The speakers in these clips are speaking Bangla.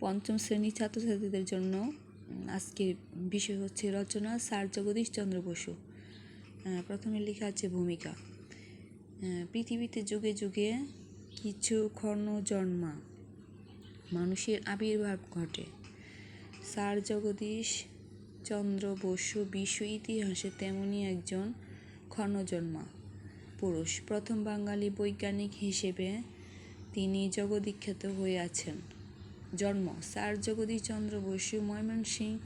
পঞ্চম শ্রেণীর ছাত্রছাত্রীদের জন্য আজকের বিষয় হচ্ছে রচনা স্যার জগদীশ চন্দ্র বসু। প্রথমে লেখা আছে ভূমিকা। পৃথিবীতে যুগে যুগে কিছু ক্ষণ জন্মা মানুষের আবির্ভাব ঘটে। স্যার জগদীশ চন্দ্র বসু বিশ্ব ইতিহাসে তেমনই একজন ক্ষণজন্মা পুরুষ। প্রথম বাঙালি বৈজ্ঞানিক হিসেবে তিনি জগদ্বিখ্যাত হয়ে আছেন। জন্ম: স্যার জগদীশ চন্দ্র বসু ময়মনসিংহ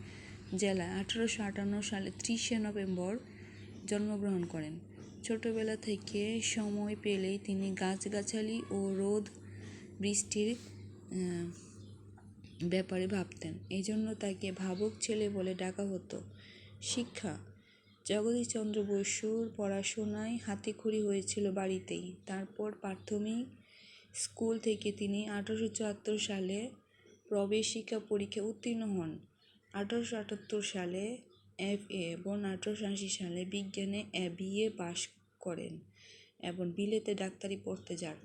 জেলায় 1858 সালে 30শে নভেম্বর জন্মগ্রহণ করেন। ছোটবেলা থেকে সময় পেলেই তিনি গাছগাছালি ও রোদ বৃষ্টির ব্যাপারে ভাবতেন। এই জন্য তাকে ভাবুক ছেলে বলে ডাকা হতো। শিক্ষা: জগদীশ চন্দ্র বসুর পড়াশোনায় হাতেখড়ি হয়েছিল বাড়িতেই। তারপর প্রাথমিক স্কুল থেকে তিনি 1874 সালে প্রবেশিকা পরীক্ষায় উত্তীর্ণ হন। 1878 সালে FA এবং 1880 সালে বিজ্ঞানে BA পাশ করেন এবং বিলেতে ডাক্তারি পড়তে যান।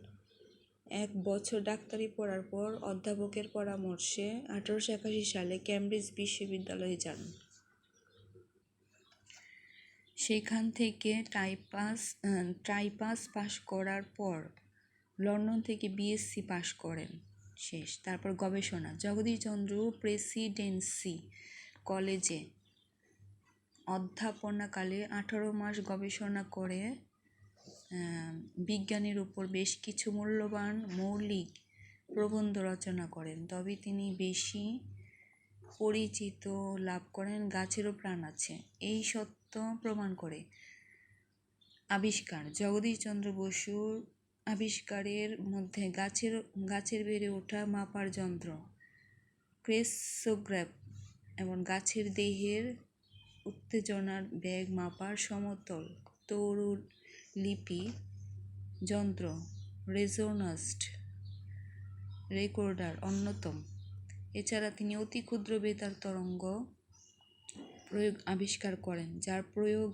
1 বছর ডাক্তারি পড়ার পর অধ্যাপকের পরামর্শে 1881 সালে কেমব্রিজ বিশ্ববিদ্যালয়ে যান। সেখান থেকে ট্রাইপাস পাশ করার পর লন্ডন থেকে BSc পাশ করেন। তারপর গবেষণা: জগদীশ চন্দ্র প্রেসিডেন্সি কলেজে অধ্যাপনাকালে 18 মাস গবেষণা করে বিজ্ঞানের উপর বেশ কিছু মূল্যবান মৌলিক প্রবন্ধ রচনা করেন। তবে তিনি বেশি পরিচিত লাভ করেন গাছেরও প্রাণ আছে এই সত্য প্রমাণ করে। আবিষ্কার: জগদীশ চন্দ্র বসুর আবিষ্কারের মধ্যে গাছের বেড়ে ওঠা মাপার যন্ত্র ক্রেস্টোগ্রাফ এবং গাছের দেহের উত্তেজনার বেগ মাপার সমতল তরুলিপি যন্ত্র রেজোন্যান্স রেকর্ডার অন্যতম। এছাড়া তিনি অতি ক্ষুদ্র বেতার তরঙ্গ প্রয়োগ আবিষ্কার করেন, যার প্রয়োগ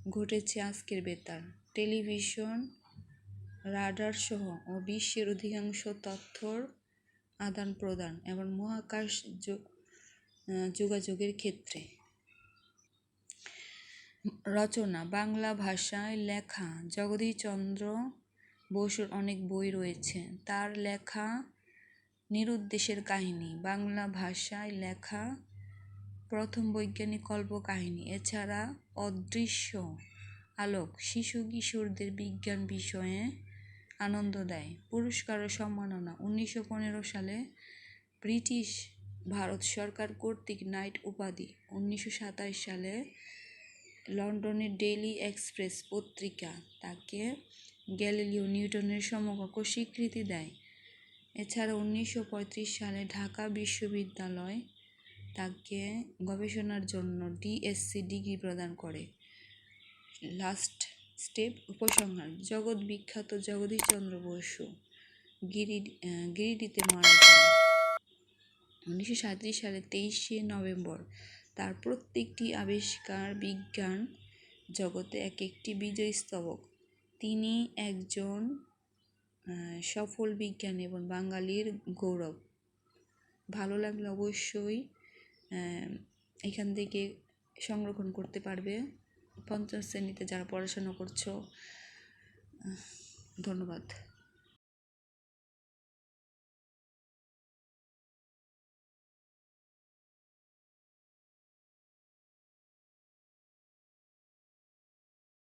ঘটেছে আজকের বেতার, টেলিভিশন, রাডার সহ ও বিশ্বের অধিকাংশ তথ্যর আদান প্রদান এবং মহাকাশ যোগাযোগের ক্ষেত্রে। রচনা: বাংলা ভাষায় লেখা জগদীশ চন্দ্র বসুর অনেক বই রয়েছে। তার লেখা নিরুদ্দেশের কাহিনী বাংলা ভাষায় লেখা প্রথম বৈজ্ঞানিক কল্পকাহিনী। এছাড়া অদৃশ্য আলোক শিশু কিশোরদের বিজ্ঞান বিষয়ে আনন্দ দেয়। পুরস্কার ও সম্মাননা: 1915 সালে ব্রিটিশ ভারত সরকার কর্তৃক নাইট উপাধি। 1927 সালে লন্ডনের ডেইলি এক্সপ্রেস পত্রিকা তাকে গ্যালিলিও নিউটনের সমকক্ষ স্বীকৃতি দেয়। এছাড়া 1935 সালে ঢাকা বিশ্ববিদ্যালয় তাকে গবেষণার জন্য DSc ডিগ্রি প্রদান করে। লাস্ট স্টেপ: উপসংহার। জগৎ বিখ্যাত জগদীশ চন্দ্র বসু গিরিডিতে মারা যান 1937 সালে 23শে নভেম্বর। তার প্রত্যেকটি আবিষ্কার বিজ্ঞান জগতে এক একটি বিজয় স্তবক। তিনি একজন সফল বিজ্ঞানী এবং বাঙালির গৌরব। ভালো লাগলে অবশ্যই এখান থেকে সংরক্ষণ করতে পারবে। পঞ্চম শ্রেণীতে যারা পড়াশোনা করছো, ধন্যবাদ।